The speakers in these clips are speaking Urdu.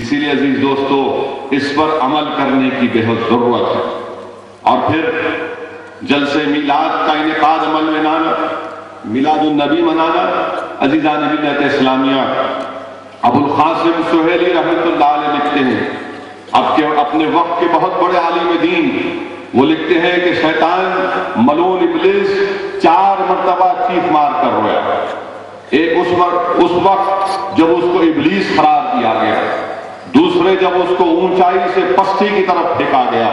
اسی لیے عزیز دوستو اس پر عمل کرنے کی بہت ضرورت ہے۔ اور پھر جلسے میلاد کا انعقاد عمل میں لانا، میلاد النبی منانا۔ عزیزان ملت اسلامیہ، ابو القاسم سہیلی رحمۃ اللہ علیہ لکھتے ہیں، اپنے وقت کے بہت بڑے عالم دین، وہ لکھتے ہیں کہ شیطان ملعون ابلیس 4 مرتبہ چیخ مار کر رویا۔ ایک اس وقت جب اس کو ابلیس قرار دیا گیا، دوسرے جب اس کو اونچائی سے پستی کی طرف پھینکا گیا،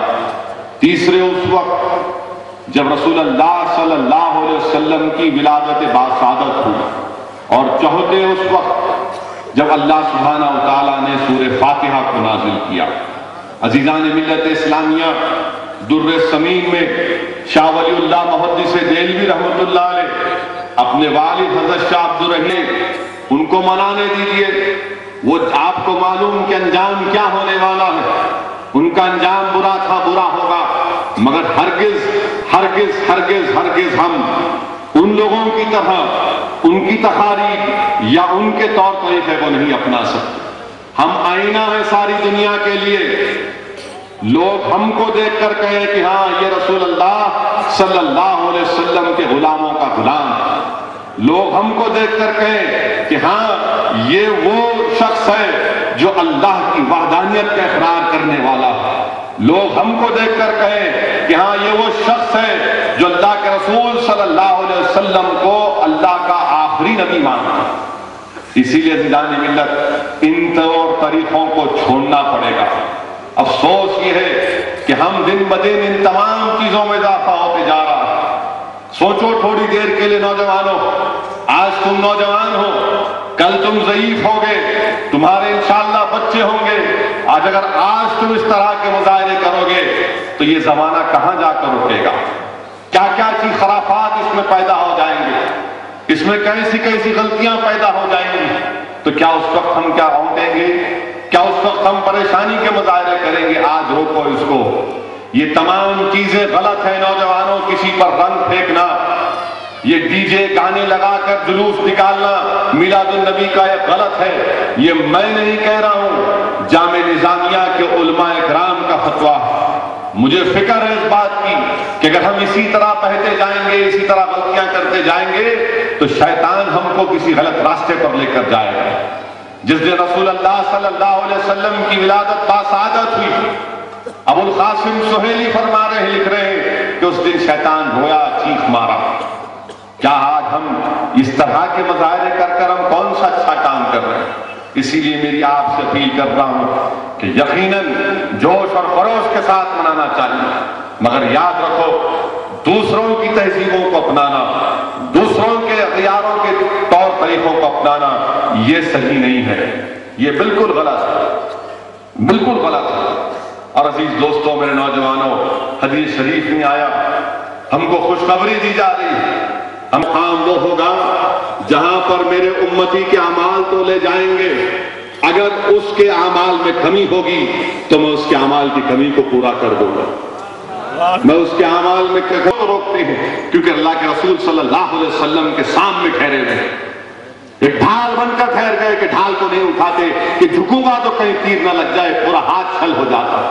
تیسرے اس وقت جب رسول اللہ صلی اللہ علیہ وسلم کی ولادت باسعادت ہوئی، اور چوتھے اس وقت جب اللہ سبحانہ و تعالیٰ نے سورہ فاتحہ کو نازل کیا۔ عزیزان ملت اسلامیہ، در ثمین میں شاہ ولی اللہ محدث دہلوی رحمۃ اللہ علیہ اپنے والد حضرت شاہ عبد الرحیم ان کو منانے دیجئے، وہ آپ کو معلوم کہ انجام کیا ہونے والا ہے، ان کا انجام برا تھا، برا ہوگا، مگر ہرگز ہرگز ہرگز ہرگز ہم ان لوگوں کی طرح ان کی تقاریر یا ان کے طور طریقے کو نہیں اپنا سکتے۔ ہم آئینہ ہیں ساری دنیا کے لیے، لوگ ہم کو دیکھ کر کہیں کہ ہاں یہ رسول اللہ صلی اللہ علیہ وسلم کے غلاموں کا غلام ہے، لوگ ہم کو دیکھ کر کہیں کہ ہاں یہ وہ شخص ہے جو اللہ کی وحدانیت کا اقرار کرنے والا ہے، لوگ ہم کو دیکھ کر کہیں کہ ہاں یہ وہ شخص ہے جو اللہ کے رسول صلی اللہ علیہ وسلم کو اللہ کا آخری نبی مانتا ہے۔ اسی لیے عزیزان ملت ان طور طریقوں کو چھوڑنا پڑے گا۔ افسوس یہ ہے کہ ہم دن بدن ان تمام چیزوں میں اضافہ ہوتے جا رہا ہے۔ سوچو تھوڑی دیر کے لیے نوجوانوں، آج تم نوجوان ہو، کل تم ضعیف ہوگے، تمہارے انشاءاللہ بچے ہوں گے۔ آج اگر آج تم اس طرح کے مظاہرے کرو گے تو یہ زمانہ کہاں جا کر رکے گا؟ کیا کیا چیز خرافات اس میں پیدا ہو جائیں گے، اس میں کیسی کیسی غلطیاں پیدا ہو جائیں گی، تو کیا اس وقت ہم کیا دیں گے؟ کیا اس وقت ہم پریشانی کے مظاہرے کریں گے؟ آج روکو اس کو، یہ تمام چیزیں غلط ہیں نوجوانوں۔ کسی پر رنگ پھینکنا، یہ ڈی جے گانے لگا کر جلوس نکالنا میلاد النبی کا یہ غلط ہے۔ یہ میں نہیں کہہ رہا ہوں، جامع نظامیہ کے علماء کرام کا فتویٰ ہے۔ مجھے فکر ہے اس بات کی کہ اگر ہم اسی طرح بہتے جائیں گے، اسی طرح غلطیاں کرتے جائیں گے تو شیطان ہم کو کسی غلط راستے پر لے کر جائے گا۔ جس دن رسول اللہ صلی اللہ علیہ وسلم کی ولادت باسعادت ہوئی، ابو القاسم سہیلی فرما رہے ہیں، لکھ رہے ہیں کہ اس دن شیطان رویا، چیخ مارا۔ کیا آج ہم اس طرح کے مظاہرے کر کر ہم کون سا اچھا کام کر رہے ہیں؟ اسی لیے میری آپ سے اپیل کر رہا ہوں کہ یقیناً جوش اور خروش کے ساتھ منانا چاہیے، مگر یاد رکھو دوسروں کی تہذیبوں کو اپنانا، دوسروں کے اختیاروں کے طور طریقوں کو اپنانا یہ صحیح نہیں ہے، یہ بالکل غلط ہے، بالکل غلط ہے۔ اور عزیز دوستوں، میرے نوجوانوں، حدیث شریف میں آیا، ہم کو خوشخبری دی جا رہی ہے، ہم کام وہ ہوگا جہاں پر میرے امتی کے اعمال تو لے جائیں گے، اگر اس کے اعمال میں کمی ہوگی تو میں اس کے اعمال کی کمی کو پورا کر دوں گا، میں اس کے اعمال میں روکتے ہیں، کیونکہ اللہ کے رسول صلی اللہ علیہ وسلم کے سامنے ٹھہرے ہوئے ہیں، ایک ڈھال بن کر ٹھہر گئے کہ ڈھال کو نہیں اٹھاتے کہ جھکوں گا تو کہیں تیر نہ لگ جائے، پورا ہاتھ چھل ہو جاتا۔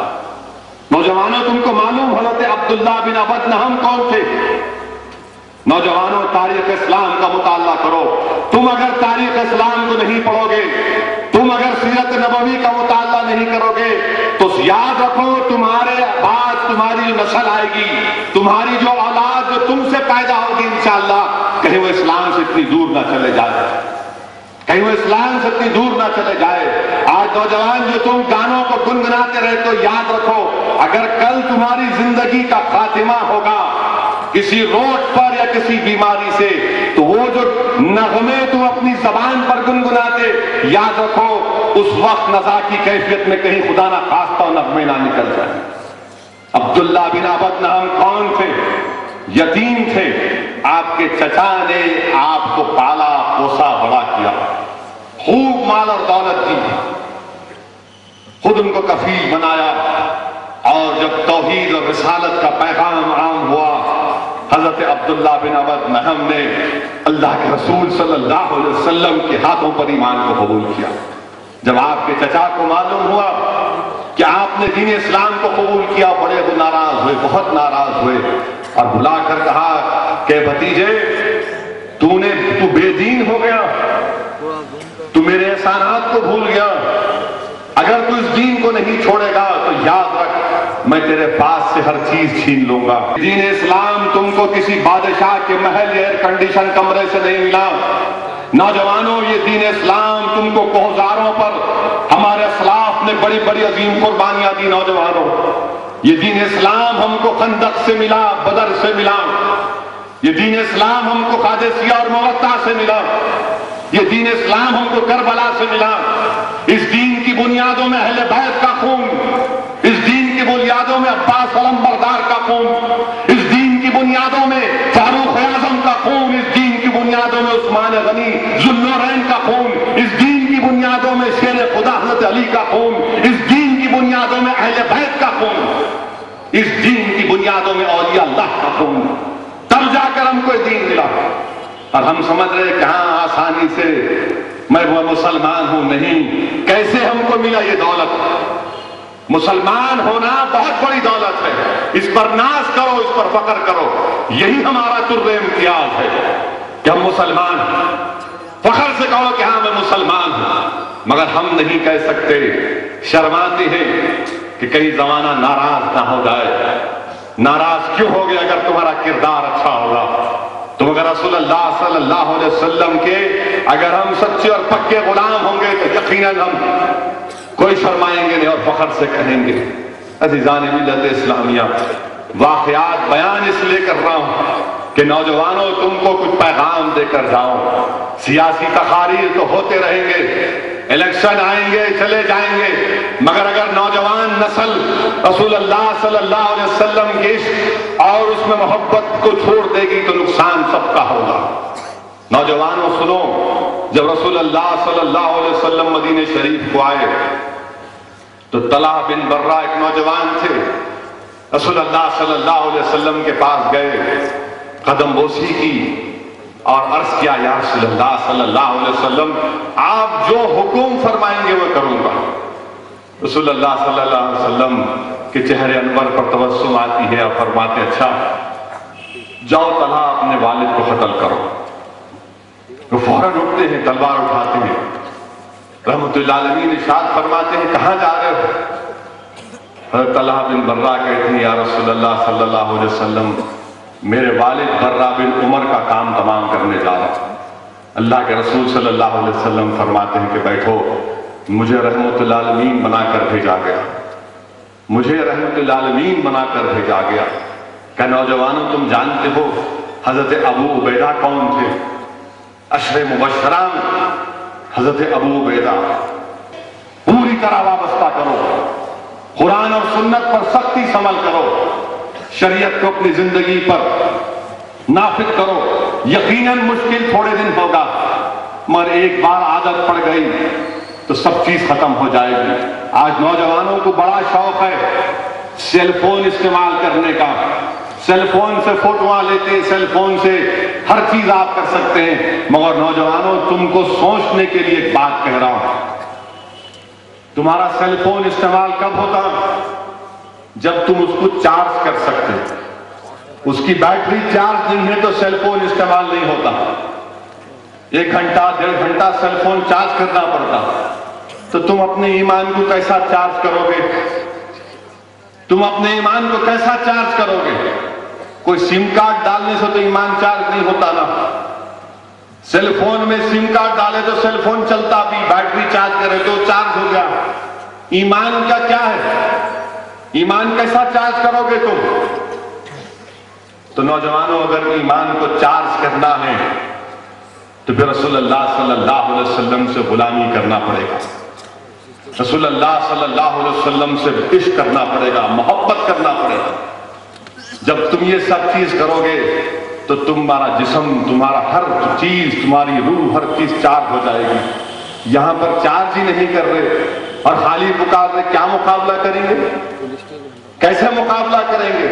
نوجوانوں، تم کو معلوم حضرت عبداللہ بن ابی نہم کون تھے؟ نوجوانوں، تاریخ اسلام کا مطالعہ کرو۔ تم اگر تاریخ اسلام کو نہیں پڑھو گے، تم اگر سیرت نبوی کا مطالعہ نہیں کرو گے تو یاد رکھو تمہارے بعد تمہاری جو نسل آئے گی، تمہاری جو اولاد جو تم سے پیدا ہوگی انشاءاللہ، کہیں وہ اسلام سے اتنی دور نہ چلے جائے، کہیں وہ اسلام سے اتنی دور نہ چلے جائے۔ آج نوجوان جو تم گانوں کو گنگناتے رہتے ہو، یاد رکھو اگر کل تمہاری زندگی کا خاتمہ ہوگا کسی روڈ پر یا کسی بیماری سے، تو وہ جو نغمے تم اپنی زبان پر گنگناتے، یاد رکھو اس وقت نزا کی کیفیت میں کہیں خدا نہ خواستہ نغمے نہ نکل جائیں۔ عبداللہ بن ابی نہم کون تھے؟ یتیم تھے، آپ کے چچا نے آپ کو پالا پوسا بڑا کیا، خوب مال اور دولت دی، خود ان کو کفیل بنایا، اور جب توحید اور رسالت کا پیغام عام ہوا، حضرت عبداللہ بن ابی نہم نے اللہ کے رسول صلی اللہ علیہ وسلم کے ہاتھوں پر ایمان کو قبول کیا۔ جب آپ کے چچا کو معلوم ہوا کہ آپ نے دین اسلام کو قبول کیا، بڑے وہ ناراض ہوئے، بہت ناراض ہوئے، اور بلا کر کہا کہ بھتیجے تو بے دین ہو گیا، تو میرے احسانات کو بھول گیا، اگر تو اس دین کو نہیں چھوڑے گا تو یاد رکھ میں تیرے پاس سے ہر چیز چھین لوں گا۔ دین اسلام تم کو کسی بادشاہ کے محل ایئر کنڈیشن کمرے سے نہیں ملا، نوجوانوں یہ دین اسلام تم کو کوہزاروں پر ہمارے اسلاف نے بڑی بڑی عظیم قربانیاں دی۔ نوجوانوں یہ دین اسلام ہم کو خندق سے ملا، بدر سے ملا، یہ دین اسلام ہم کو قادسیہ اور مؤتہ سے ملا، یہ دین اسلام ہم کو کربلا سے ملا۔ اس دین کی بنیادوں میں اہل بیت کا خون، اس دین کی بنیادوں میں عباس علمبردار کا خون، اس دین کی بنیادوں میں فاروق اعظم کا خون، اس دین کی بنیادوں میں عثمان غنی ذوالنورین کا خون، اس دین کی بنیادوں میں شیر خدا حضرت علی کا خون، اس دین کی بنیادوں میں اہل بیت کا خون، اس دین کی بنیادوں میں اولیاء اللہ کا خون، تب جا کر ہم کو دین ملا۔ اور ہم سمجھ رہے کہ ہاں آسانی سے میں وہ مسلمان ہوں، نہیں، کیسے ہم کو ملا یہ دولت؟ مسلمان ہونا بہت بڑی دولت ہے، اس پر ناز کرو، اس پر فخر کرو، یہی ہمارا طر امتیاز ہے کہ ہم مسلمان ہیں۔ فخر سے کہو کہ ہاں میں مسلمان ہوں، مگر ہم نہیں کہہ سکتے، شرماتے ہیں کہ کہیں زمانہ ناراض نہ ہو جائے۔ ناراض کیوں ہوگے اگر تمہارا کردار اچھا ہوگا؟ تم اگر رسول اللہ صلی اللہ علیہ وسلم کے اگر ہم سچے اور پکے غلام ہوں گے تو یقیناً ہم کوئی شرمائیں گے نہیں اور فخر سے کہیں گے۔ عزیزان ملت اسلامیہ، واقعات بیان اس لیے کر رہا ہوں کہ نوجوانوں تم کو کچھ پیغام دے کر جاؤں۔ سیاسی تقاریر تو ہوتے رہیں گے، الیکشن آئیں گے چلے جائیں گے، مگر اگر نوجوان نسل رسول اللہ صلی اللہ علیہ وسلم کے عشق اور اس میں محبت کو چھوڑ دے گی تو نقصان سب کا ہوگا۔ نوجوانوں سنو، جب رسول اللہ صلی اللہ علیہ وسلم مدینہ شریف کو آئے تو طلحہ بن برہ ایک نوجوان تھے، رسول اللہ صلی اللہ علیہ وسلم کے پاس گئے، قدم بوسی کی اور عرض کیا یا رسول اللہ صلی اللہ علیہ وسلم آپ جو حکم فرمائیں گے وہ کروں گا۔ رسول اللہ صلی اللہ علیہ وسلم کے چہرے انور پر تبسم آتی ہے اور فرماتے اچھا جاؤ طلحہ اپنے والد کو قتل کرو۔ وہ فوراً اٹھتے ہیں، تلوار اٹھاتے ہیں، رحمت اللہ علیہ ارشاد فرماتے ہیں کہاں جا رہے ہو؟ حضرت طلحہ بن برہ کہتے ہیں یا رسول اللہ صلی اللہ علیہ وسلم میرے والد برہ بن عمر کا کام تمام کرنے جا رہا ہوں۔ اللہ کے رسول صلی اللہ علیہ وسلم فرماتے ہیں کہ بیٹھو، مجھے رحمت العالمین بنا کر بھیجا گیا، مجھے رحمت العالمین بنا کر بھیجا گیا۔ کہ نوجوانوں تم جانتے ہو حضرت ابو عبیدہ کون تھے؟ عشر مبشرہ حضرت ابو عبیدہ۔ پوری طرح وابستہ کرو، قرآن اور سنت پر سختی سے عمل کرو، شریعت کو اپنی زندگی پر نافذ کرو۔ یقیناً مشکل تھوڑے دن ہوگا، مگر ایک بار عادت پڑ گئی تو سب چیز ختم ہو جائے گی۔ آج نوجوانوں کو بڑا شوق ہے سیل فون استعمال کرنے کا، سیل فون سے فوٹوਆਂ لیتے ہیں، سیل فون سے ہر چیز آپ کر سکتے ہیں، مگر نوجوانوں تم کو سوچنے کے لیے ایک بات کہہ رہا ہوں، تمہارا سیل فون استعمال کب ہوتا؟ جب تم اس کو چارج کر سکتے، اس کی بیٹری چارج نہیں ہے تو سیل فون استعمال نہیں ہوتا۔ 1 گھنٹہ 1.5 گھنٹہ سیل فون چارج کرنا پڑتا، تو تم اپنے ایمان کو کیسا چارج کرو گے؟ تم اپنے ایمان کو کیسا چارج کرو گے؟ کوئی سم کارڈ ڈالنے سے تو ایمان چارج نہیں ہوتا نا۔ سیل فون میں سم کارڈ ڈالے تو سیل فون چلتا بھی، بیٹری چارج کرے تو چارج ہو گیا۔ ایمان کا کیا ہے؟ ایمان کیسا چارج کرو گے تم؟ تو نوجوانوں اگر ایمان کو چارج کرنا ہے تو پھر رسول اللہ صلی اللہ علیہ وسلم سے غلامی کرنا پڑے گا، رسول اللہ صلی اللہ علیہ وسلم سے عشق کرنا پڑے گا، محبت کرنا پڑے گا۔ جب تم یہ سب چیز کرو گے تو تمہارا جسم، تمہارا ہر چیز، تمہاری روح، ہر چیز چارج ہو جائے گی۔ یہاں پر چارج ہی نہیں کر رہے اور خالی پکار رہے، کیا مقابلہ کریں گے؟ کیسے مقابلہ کریں گے؟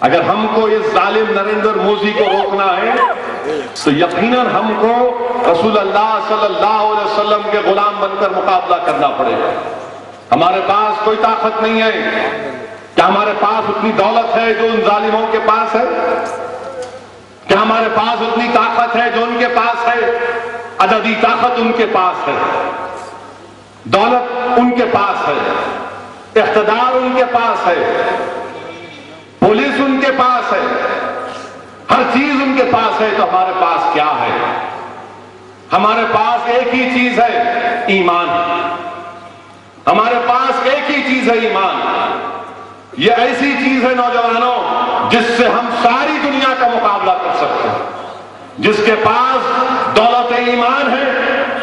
اگر ہم کو اس ظالم نریندر مودی کو روکنا ہے تو یقیناً ہم کو رسول اللہ صلی اللہ علیہ وسلم کے غلام بن کر مقابلہ کرنا پڑے گا. ہمارے پاس کوئی طاقت نہیں ہے. کیا ہمارے پاس اتنی دولت ہے جو ان ظالموں کے پاس ہے؟ کیا ہمارے پاس اتنی طاقت ہے جو ان کے پاس ہے؟ عددی طاقت ان کے پاس ہے، دولت ان کے پاس ہے، اقتدار ان کے پاس ہے، پولیس ان کے پاس ہے، ہر چیز ان کے پاس ہے. تو ہمارے پاس کیا ہے؟ ہمارے پاس ایک ہی چیز ہے، ایمان. ہمارے پاس ایک ہی چیز ہے، ایمان. یہ ایسی چیز ہے نوجوانوں جس سے ہم ساری دنیا کا مقابلہ کر سکتے ہیں. جس کے پاس دولت ایمان ہے،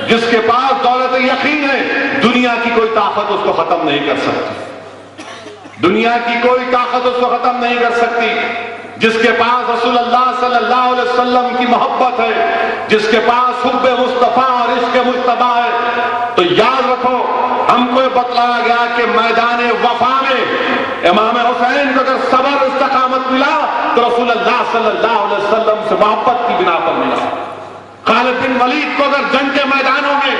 جس کے پاس دولت یقین ہے، دنیا کی کوئی طاقت اس کو ختم نہیں کر سکتی. دنیا کی کوئی طاقت اس کو ختم نہیں کر سکتی. جس کے پاس رسول اللہ صلی اللہ علیہ وسلم کی محبت ہے، جس کے پاس حب مصطفیٰ اور عشق مجتبیٰ ہے، تو یاد رکھو ہم کو بتلایا گیا کہ میدان وفا میں امام حسین کو اگر صبر استقامت ملا تو رسول اللہ صلی اللہ علیہ وسلم سے محبت کی بنا پر ملا. خالد بن ولید کو اگر جنگ کے میدانوں میں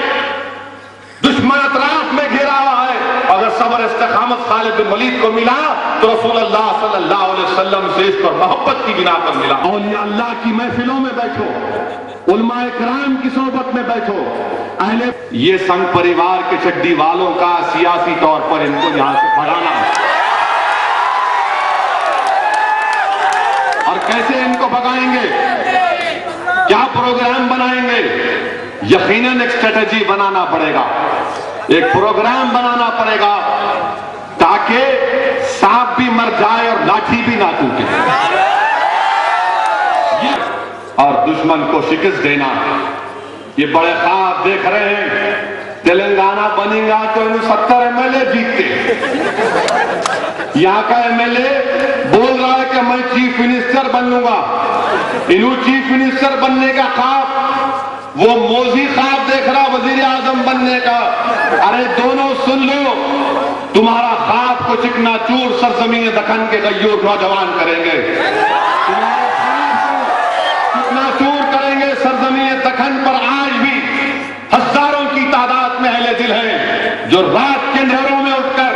دشمن اطراف میں گھیرا ہوا ہے، اگر صبر استقامت خالد بن ولید کو ملا تو رسول اللہ صلی اللہ علیہ وسلم سے اس پر محبت کی بنا پر ملا. اولیاء اللہ کی محفلوں میں بیٹھو، علماء کرام کی صحبت میں بیٹھو. یہ سنگ پریوار کے چڈی والوں کا سیاسی طور پر ان کو یہاں سے بھگانا ہے. اور کیسے ان کو بھگائیں گے؟ کیا پروگرام بنائیں گے؟ یقیناً ایک اسٹریٹجی بنانا پڑے گا، ایک پروگرام بنانا پڑے گا تاکہ سانپ بھی مر جائے اور لاٹھی بھی نہ ٹوٹے. اور دشمن کو شکست دینا. یہ بڑے خواب دیکھ رہے ہیں تلنگانہ بنے گا تو انہوں 70 MLA جیتتے. یہاں کا MLA بول رہا ہے کہ میں چیف منسٹر بنوں گا. انہوں چیف منسٹر بننے کا خواب، وہ موزی خواب دیکھ رہا وزیر اعظم بننے کا. ارے دونوں سن لو، تمہارا خواب کو چکنا چور سرزمین دکن کے غیور نوجوان کریں گے. تمہارا خواب کو چکنا چور کریں گے سرزمین دکن پر. آج بھی ہزاروں کی تعداد میں اہل دل ہیں جو رات کے اندھیروں میں اٹھ کر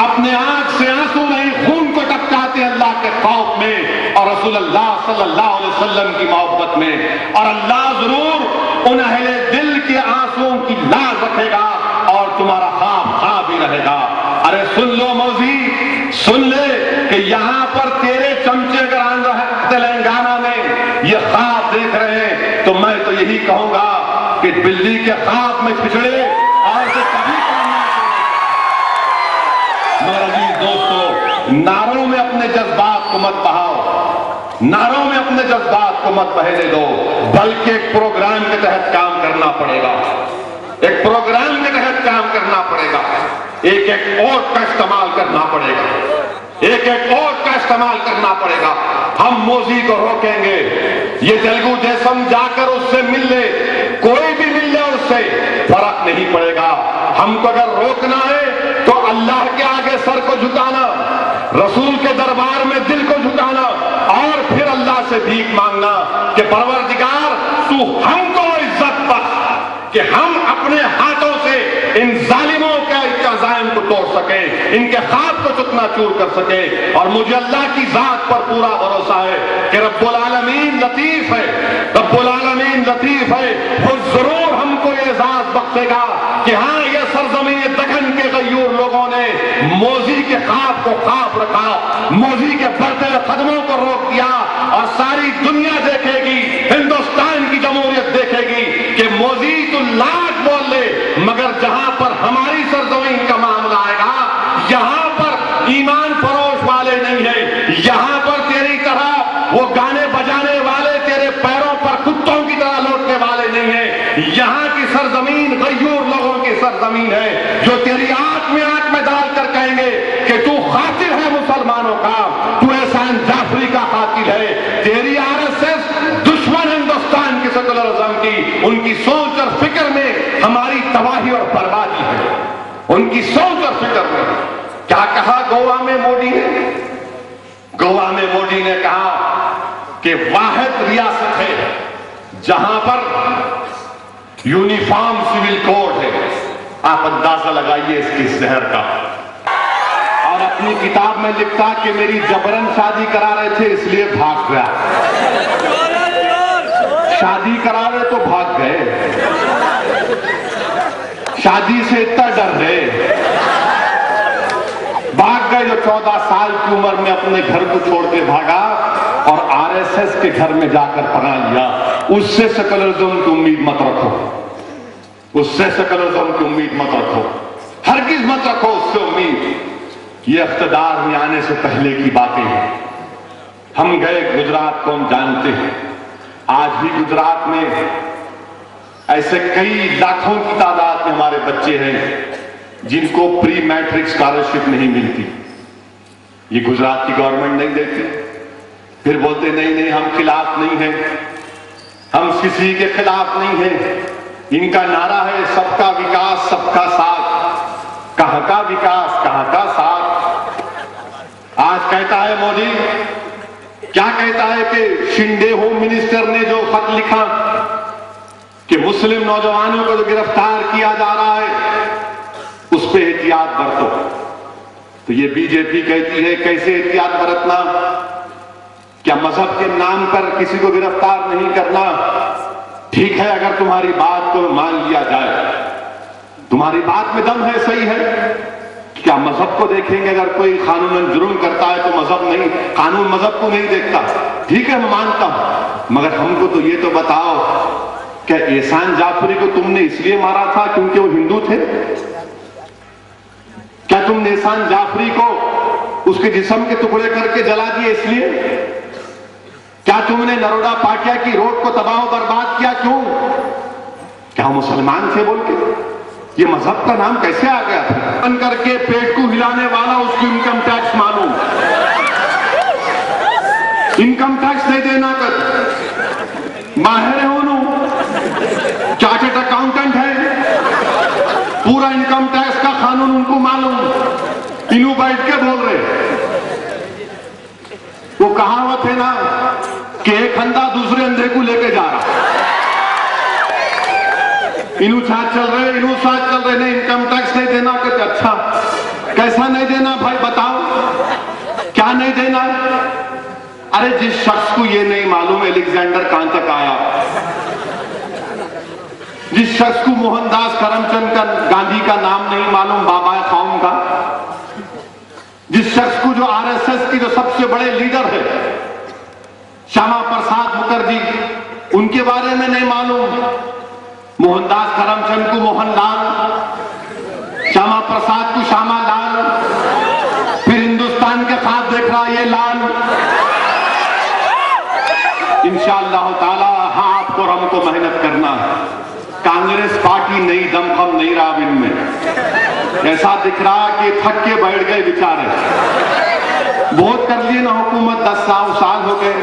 اپنے آنکھ سے آنسو نہیں خون کو ٹپکاتے ہیں اللہ کے خوف میں اور رسول اللہ صلی اللہ علیہ وسلم کی محبت میں. اور اللہ ضرور ان اہل دل کے آنسوؤں کی لاز رکھے گا اور تمہارا خواب خواب ہی رہے گا. ارے سن لو موزی، سن لے کہ یہاں پر تیرے چمچے اگر آن رہے تلنگانہ میں یہ خواب دیکھ رہے ہیں تو میں تو یہی کہوں گا کہ بلی کے خواب میں پھسڑے اور سے کبھی کرنا. میرے عزیز دوستو، نعروں میں اپنے جذبات کو مت بہاؤ، نعروں میں اپنے جذبات کو مت بہنے دو، بلکہ ایک پروگرام کے تحت کام کرنا پڑے گا. ایک پروگرام کے تحت کام کرنا پڑے گا. ایک ایک ووٹ کا استعمال کرنا پڑے گا. ایک ایک ووٹ کا استعمال کرنا پڑے گا. ہم موزی کو روکیں گے. یہ تلگو دیسم جا کر اس سے مل لے، کوئی بھی مل لے اس سے فرق نہیں پڑے گا. ہم کو اگر روکنا ہے تو اللہ کے آگے سر کو جھکانا، رسول کے دربار میں دل کو جھکانا اور پھر اللہ سے بھیک مانگنا کہ پروردگار تو ہم کو عزت بخش کہ ہم اپنے ہاتھوں سے ان ظالموں کے عزائم کو توڑ سکیں، ان کے خواب کو چکنا چور کر سکیں. اور مجھے اللہ کی ذات پر پورا بھروسہ ہے کہ رب العالمین لطیف ہے، رب العالمین لطیف ہے. وہ ضرور ہم کو یہ اعزاز بخشے گا کہ ہاں یہ سرزمین دکن کے غیور لوگوں نے موزی کے خواب کو خواب رکھا، موزی کے بڑھتے قدموں کو روک دیا. اور ساری دنیا دیکھے گی، ہندوستان کی جمہوریت دیکھے گی کہ موزی تو لاکھ بول لے مگر جہاں پر ہماری سرزمین کا معاملہ آئے گا یہاں پر ایمان فروش والے نہیں ہیں. یہاں پر تیری طرح وہ گانے بجانے والے تیرے پیروں پر کتوں کی طرح لوٹنے والے نہیں ہیں. یہاں کی سرزمین غیور لوگوں کی سرزمین ہے جو تیری آنکھ میں ڈال کر کہیں گے کہ تو قاتل ہے مسلمانوں کا، تو احسان جعفری کا قاتل ہے. تیری RSS دشمن ہندوستان کی سیکولرزم کی، ان کی سوچ اور فکر میں ہماری تباہی اور بربادی ہے. ان کی سوچ اور فکر میں کیا کہا گوا میں مودی نے؟ گوا میں مودی نے کہا کہ واحد ریاست ہے جہاں پر یونیفارم سول کوڈ ہے. آپ اندازہ لگائیے اس کی زہر کا. اور اپنی کتاب میں لکھتا کہ میری جبرن شادی کرا رہے تھے اس لیے بھاگ گیا. شادی کرا رہے تو بھاگ گئے. شادی سے اتنا ڈر گئے, بھاگ گئے جو 14 سال کی عمر میں اپنے گھر کو چھوڑ کے بھاگا اور RSS کے گھر میں جا کر پناہ لیا. اس سے سیکولرزم کی امید مت رکھو, اس سے سیکولرزم کی امید مت رکھو, ہرگز مت رکھو اس سے امید. یہ اقتدار میں آنے سے پہلے کی باتیں ہیں. ہم گئے گجرات کو ہم جانتے ہیں. آج بھی گجرات میں ایسے کئی لاکھوں کی تعداد میں ہمارے بچے ہیں جن کو پری میٹرک اسکالرشپ نہیں ملتی. یہ گجرات کی گورنمنٹ نہیں دیتی. پھر بولتے نہیں ہم خلاف نہیں ہیں, ہم کسی کے خلاف نہیں ہیں. ان کا نعرہ ہے سب کا وکاس سب کا ساتھ. کہاں کا وکاس کہاں کا ساتھ. آج کہتا ہے مودی, کیا کہتا ہے کہ شنڈے ہوم منسٹر نے جو خط لکھا کہ مسلم نوجوانوں کو جو گرفتار کیا جا رہا ہے اس پہ احتیاط برتو. تو یہ بی جے پی کہتی ہے کیسے احتیاط برتنا, کیا مذہب کے نام پر کسی کو گرفتار نہیں کرنا. ٹھیک ہے اگر تمہاری بات کو مان لیا جائے, تمہاری بات میں دم ہے, صحیح ہے. کیا مذہب کو دیکھیں گے؟ اگر کوئی قانون جرم کرتا ہے تو مذہب نہیں, قانون مذہب کو نہیں دیکھتا. ٹھیک ہے میں مانتا ہوں, مگر ہم کو تو یہ تو بتاؤ کہ احسان جعفری کو تم نے اس لیے مارا تھا کیونکہ وہ ہندو تھے؟ کیا تم نے احسان جعفری کو اس کے جسم کے ٹکڑے کر کے جلا دیے اس لیے؟ کیا تم نے نرودا پاٹیا کی روڈ کو تباہ و برباد کیا کیوں؟ کیا وہ مسلمان تھے بول کے؟ یہ مذہب کا نام کیسے آ گیا تھا؟ بن کر کے پیٹ کو ہلانے والا اس کو انکم ٹیکس معلوم, انکم ٹیکس نہیں دینا کر, ماہر ہے انہوں, چارٹرڈ اکاؤنٹنٹ ہے, پورا انکم ٹیکس کا قانون ان کو معلوم. انہوں بیٹھ کے بول رہے, وہ کہاوت ہے نا کہ ایک اندھا دوسرے اندھے کو لے کے جا رہا. انہوں ساتھ چل رہے, انہوں ساتھ چل رہے, نہیں انکم ٹیکس نہیں دینا. کہتے اچھا کیسا نہیں دینا بھائی بتاؤ, کیا نہیں دینا؟ ارے جس شخص کو یہ نہیں معلوم الیگزینڈر کہاں تک آیا, جس شخص کو موہن داس کرم چند کا گاندھی کا نام نہیں معلوم, بابا قوم کا, جس شخص کو جو RSS کی جو سب سے بڑے لیڈر ہے شیاما پرساد مکھرجی ان کے بارے میں نہیں معلوم, موہن داس کرم چند کو موہن لال, شیاما پرساد کو شیاما لال, پھر ہندوستان کے خواب دیکھ رہا یہ لال. انشاءاللہ تعالی ہاں آپ کو اور ہم کو محنت کرنا ہے. کانگریس پارٹی نئی دمخم نہیں رہا ان میں, ایسا دکھ رہا کہ تھک کے بیٹھ گئے بیچارے. بہت کر لیے نا حکومت, 10 سال ہو گئے,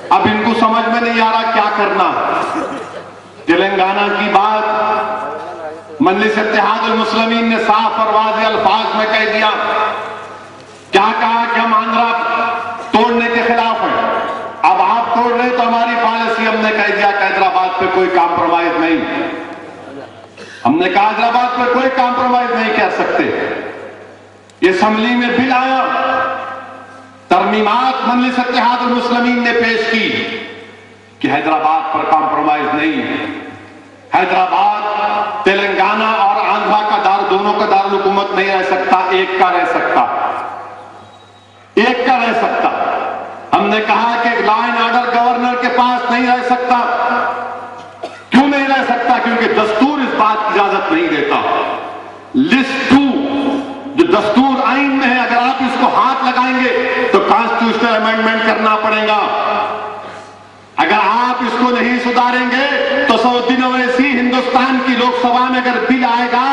اب ان کو سمجھ میں نہیں آ رہا کیا کرنا. تلنگانہ کی بات مجلس اتحاد المسلمین نے صاف اور واضح الفاظ میں کہہ دیا. کیا کہا کہ ہم آندھرا توڑنے کے خلاف ہیں. اب آپ توڑ رہے تو ہماری پالیسی, ہم نے کہہ دیا کہ حیدرآباد پہ کوئی کمپرومائز نہیں. ہم نے کہا حیدرآباد پہ کوئی کمپرومائز نہیں کر سکتے. یہ اسمبلی میں بل آیا, ترمیمات مجلس اتحاد المسلمین نے پیش کی کہ حیدرآباد پر کمپرومائز نہیں. حیدرآباد تلنگانہ اور آندھرا کا دونوں کا دارالحکومت نہیں رہ سکتا, ایک کا رہ سکتا, ایک کا رہ سکتا. ہم نے کہا کہ لا اینڈ آرڈر گورنر کے پاس نہیں رہ سکتا. کیوں نہیں رہ سکتا؟ کیونکہ دستور اس بات کی اجازت نہیں دیتا. لسٹ 2 جو دستور آئین میں ہے, اگر آپ اس کو ہاتھ لگائیں گے تو کانسٹیٹیوشنل امینڈمنٹ کرنا پڑے گا. اگر آپ اس کو نہیں سدھاریں گے تو 100 دنوں ایسی ہندوستان کی لوک سبھا میں اگر بل آئے گا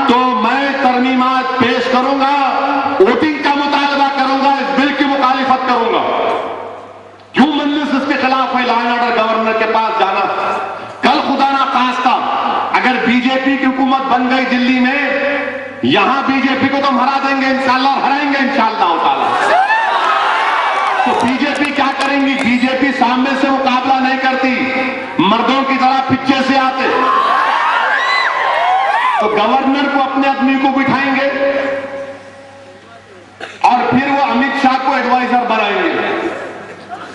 تو میں ترمیمات پیش کروں گا, ووٹنگ کا مطالبہ کروں گا, اس بل کی مخالفت کروں گا. کیوں مجلس اس کے خلاف ہے لا اینڈ آرڈر گورنر کے پاس جانا؟ کل خدا نہ خواستہ اگر بی جے پی کی حکومت بن گئی دلی میں, یہاں بی جے پی کو تو ہم ہرا دیں گے انشاءاللہ, اور ہرائیں گے انشاءاللہ تعالی. تو بی جے پی کیا کریں گی؟ بی جے پی سامنے سے مقابلہ نہیں کرتی، مردوں کی طرح پیچھے سے آتے، تو گورنر کو اپنے آدمی کو بٹھائیں گے اور پھر وہ امت شاہ کو ایڈوائزر بنائیں گے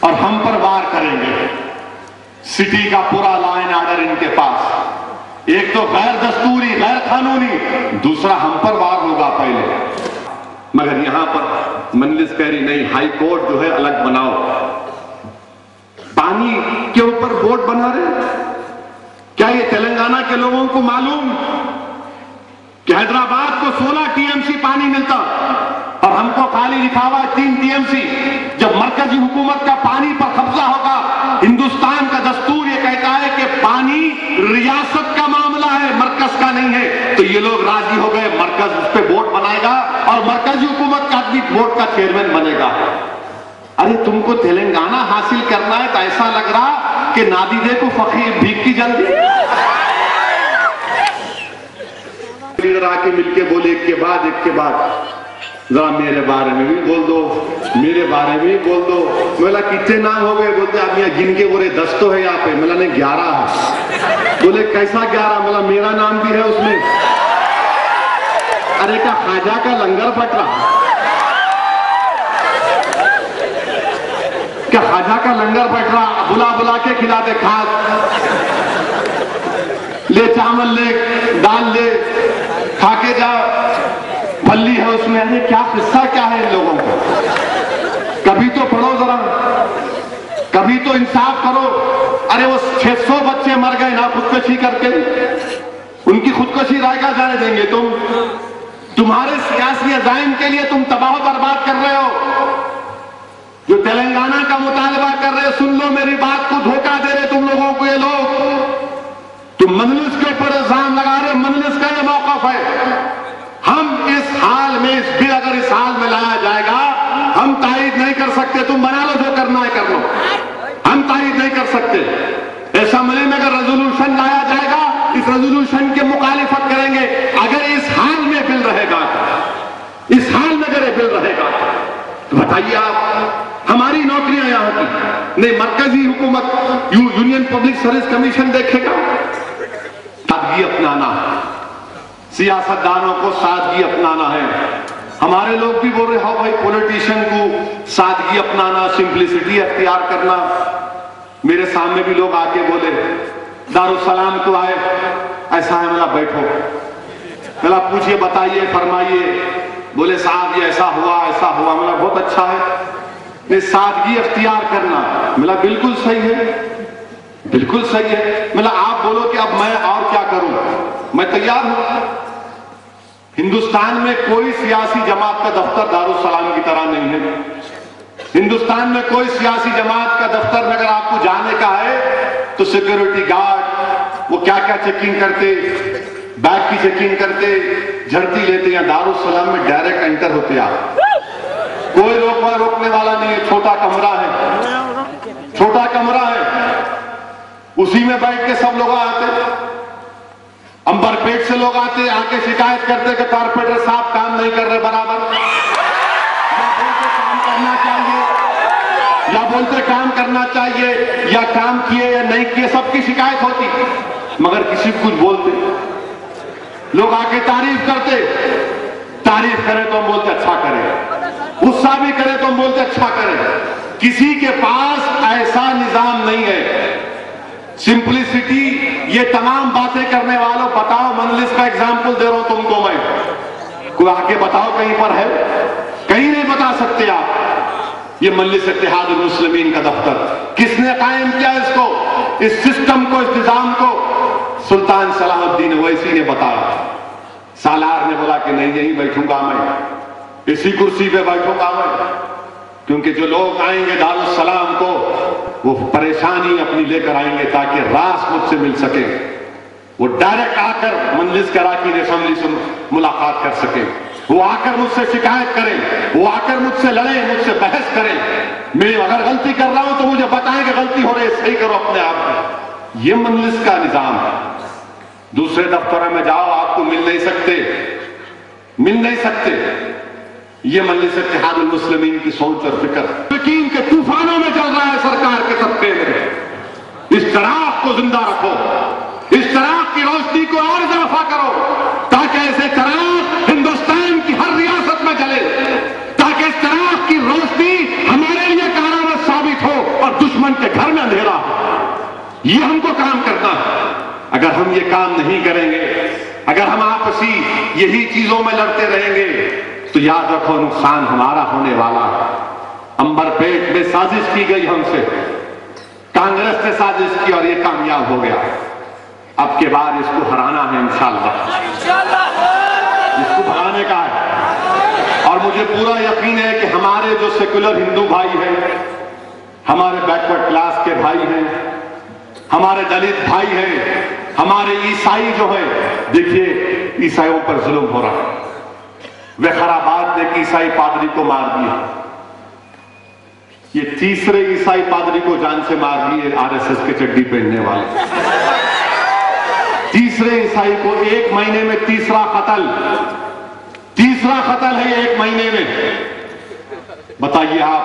اور ہم پر وار کریں گے۔ سٹی کا پورا لا اینڈ آرڈر ان کے پاس، ایک تو غیر دستوری غیر قانونی، دوسرا ہم پر وار ہوگا پہلے۔ مگر یہاں پر مجلس کہہ رہی نہیں، ہائی کورٹ جو ہے الگ بناؤ۔ پانی کے اوپر بورڈ بنا رہے، کیا یہ تلنگانہ کے لوگوں کو معلوم کہ حیدرآباد کو 16 ٹی ایم سی پانی ملتا اور ہم کو خالی لکھا ہوا 3 ٹی ایم سی؟ جب مرکزی حکومت کا پانی پر قبضہ ہوگا، ہندوستان کا دستور یہ کہتا ہے کہ پانی ریاست کا معاملہ ہے، مرکز کا نہیں ہے، تو یہ لوگ راضی ہو گئے، مرکز اس پہ بورڈ بنائے گا اور مرکزی حکومت کا آدمی بورڈ کا چیئرمین بنے گا۔ ارے تم کو تلنگانہ حاصل کرنا ہے تو ایسا لگ رہا کہ نادیدے کو فقیر بھیک کی جلدی۔ لیڈر آ کے مل کے بولے ایک کے بعد ذرا میرے بارے میں بھی بول دو، میرے بارے میں بھی بول دو۔ بولا کتنے نام ہو گئے؟ بولتے آپ یہاں گن کے بولے 10 تو ہے یہاں پہ۔ بولا نہیں 11 ہے۔ بولے کیسا 11؟ بولا میرا نام بھی ہے اس میں۔ ارے کیا خواجہ کا لنگر بٹ رہا؟ کیا خواجہ کا لنگر بٹ رہا؟ بلا بلا کے کھلاتے، کھات لے، چاول لے، دال لے، کھا کے جا، پھلی ہے اس میں۔ ارے کیا قصہ کیا ہے ان لوگوں کو؟ کبھی تو پڑھو ذرا، کبھی تو انصاف کرو۔ ارے وہ 600 بچے مر گئے نا خودکشی کر کے، ان کی خودکشی رائے گا جانے دیں گے تم؟ تمہارے سیاسی عزائم کے لیے تم تباہ و برباد کر رہے ہو۔ جو تلنگانہ کا مطالبہ کر رہے، سن لو میری بات کو، دھوکہ دے رہے تم لوگوں کو یہ لوگ۔ تم مجلس کے اوپر الزام لگا رہے، مجلس کا یہ موقف ہے۔ ہم اس حال میں، اس بل اگر اس حال میں لایا جائے گا، ہم تائید نہیں کر سکتے۔ تم بنا لو، جو کرنا ہے کر لو، ہم تائید نہیں کر سکتے۔ اسمبلی میں اگر ریزولوشن لایا جائے گا، اس ریزولوشن کی مخالفت کریں گے۔ اگر اس حال میں بل رہے گا، اس حال میں اگر یہ بل رہے گا تو بتائیے آپ، ہماری نوکریاں یہاں کی نہیں، مرکزی حکومت یونین پبلک سروس کمیشن دیکھے گا۔ سادگی اپنانا، سیاست دانوں کو سادگی اپنانا ہے۔ ہمارے لوگ بھی بول رہے ہو بھائی پولیٹیشین کو سادگی اپنانا، سمپلسٹی اختیار کرنا۔ میرے سامنے بھی لوگ آ کے بولے دارالسلام کو آئے، ایسا ہے، ملا بیٹھو، ملا پوچھئے، بتائیے، فرمائیے۔ بولے صاحب یہ ایسا ہوا، ملا بہت اچھا ہے، یہ سادگی اختیار کرنا۔ ملا بالکل صحیح ہے، بالکل صحیح ہے۔ ملا آپ بولو کہ اب میں اور کیا کروں، میں تیار ہوں۔ ہندوستان میں کوئی سیاسی جماعت کا دفتر دارالسلام کی طرح نہیں ہے۔ ہندوستان میں کوئی سیاسی جماعت کا دفتر میں اگر آپ کو جانے کا ہے تو سیکیورٹی گارڈ وہ کیا کیا چیکنگ کرتے، بیگ کی چیکنگ کرتے، جھڑتی لیتے۔ یا دارالسلام میں ڈائریکٹ انٹر ہوتے آپ، کوئی روکنے والا نہیں ہے۔ چھوٹا کمرہ ہے، چھوٹا کمرہ ہے، اسی میں بیٹھ کے سب لوگ آتے۔ امبر پیٹ سے لوگ آتے، آ کے شکایت کرتے کہ کارپوریٹر صاحب کام نہیں کر رہے برابر، کام کرنا چاہیے، یا بولتے کام کرنا چاہیے، یا کام کیے یا نہیں کیے، سب کی شکایت ہوتی، مگر کسی کو کچھ بولتے۔ لوگ آ کے تعریف کرتے، تعریف کرے تو ہم بولتے اچھا کرے، غصہ بھی کرے تو ہم بولتے اچھا کرے۔ کسی کے پاس ایسا نظام نہیں ہے۔ سمپلسٹی، یہ تمام باتیں کرنے والوں، بتاؤ مجلس کا ایگزامپل دے رہا ہوں تم کو میں، کوئی آ کے بتاؤ کہیں پر ہے؟ کہیں نہیں بتا سکتے آپ۔ یہ مجلس اتحاد المسلمین کا دفتر کس نے قائم کیا؟ اس کو، اس سسٹم کو، اس نظام کو سلطان صلاح الدین اویسی نے بتایا۔ سالار نے بولا کہ نہیں یہیں بیٹھوں گا میں، اسی کرسی پہ بیٹھوں گا میں، کیونکہ جو لوگ آئیں گے دارالسلام کو وہ پریشانی اپنی لے کر آئیں گے تاکہ راز مجھ سے مل سکے، وہ ڈائریکٹ آ کر مجلس کے اراکین اسمبلی سے ملاقات کر سکے، وہ آ کر مجھ سے شکایت کریں، وہ آ کر مجھ سے لڑیں، مجھ سے بحث کریں۔ میں اگر غلطی کر رہا ہوں تو مجھے بتائیں کہ غلطی ہو رہی ہے، صحیح کرو اپنے آپ کو۔ یہ مجلس کا نظام ہے۔ دوسرے دفتروں میں جاؤ، آپ کو مل نہیں سکتے۔ یہ مجلس اتحاد المسلمین کی سوچ اور فکر۔ یقین کے طوفانوں میں چل رہا ہے سرکار کے صدقے میں۔ اس چراغ کو زندہ رکھو، اس چراغ کی روشنی کو اور اضافہ کرو، تاکہ ایسے چراغ ہندوستان کی ہر ریاست میں جلے، تاکہ اس چراغ کی روشنی ہمارے لیے کارآمد ثابت ہو اور دشمن کے گھر میں اندھیرا ہو۔ یہ ہم کو کام کرنا ہے۔ اگر ہم یہ کام نہیں کریں گے، اگر ہم آپسی یہی چیزوں میں لڑتے رہیں گے، تو یاد رکھو نقصان ہمارا ہونے والا ہے۔ امبر پیٹ میں سازش کی گئی ہم سے، کانگریس نے سازش کی اور یہ کامیاب ہو گیا۔ اب کے بعد اس کو ہرانا ہے انشاءاللہ، اس کو بھگانے کا ہے۔ اور مجھے پورا یقین ہے کہ ہمارے جو سیکولر ہندو بھائی ہیں، ہمارے بیکورڈ کلاس کے بھائی ہیں، ہمارے دلت بھائی ہیں، ہمارے عیسائی جو ہیں، دیکھیے عیسائیوں پر ظلم ہو رہا ہے۔ وقارآباد نے ایک عیسائی پادری کو مار دیا، یہ تیسرے عیسائی پادری کو جان سے مار دیے آر ایس ایس کے چڈی پہننے والے، تیسرے عیسائی کو ایک مہینے میں تیسرا قتل ہے ایک مہینے میں۔ بتائیے آپ،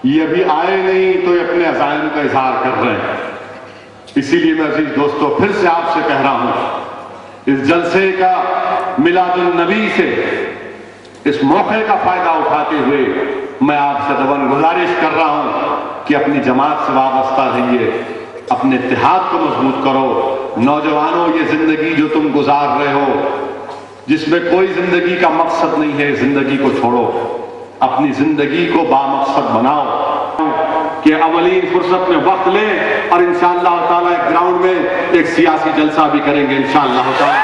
یہ ابھی آئے نہیں تو یہ اپنے عزائم کا اظہار کر رہے ہیں۔ اسی لیے میں عزیز دوستو پھر سے آپ سے کہہ رہا ہوں، اس جلسے کا میلاد النبی سے اس موقع کا فائدہ اٹھاتے ہوئے میں آپ سے دوبارہ گزارش کر رہا ہوں کہ اپنی جماعت سے وابستہ رہیے، اپنے اتحاد کو مضبوط کرو۔ نوجوانوں، یہ زندگی جو تم گزار رہے ہو، جس میں کوئی زندگی کا مقصد نہیں ہے، زندگی کو چھوڑو، اپنی زندگی کو بامقصد بناؤ کہ اولین فرصت میں وقت لیں، اور انشاءاللہ تعالیٰ ایک گراؤنڈ میں ایک سیاسی جلسہ بھی کریں گے انشاءاللہ تعالیٰ۔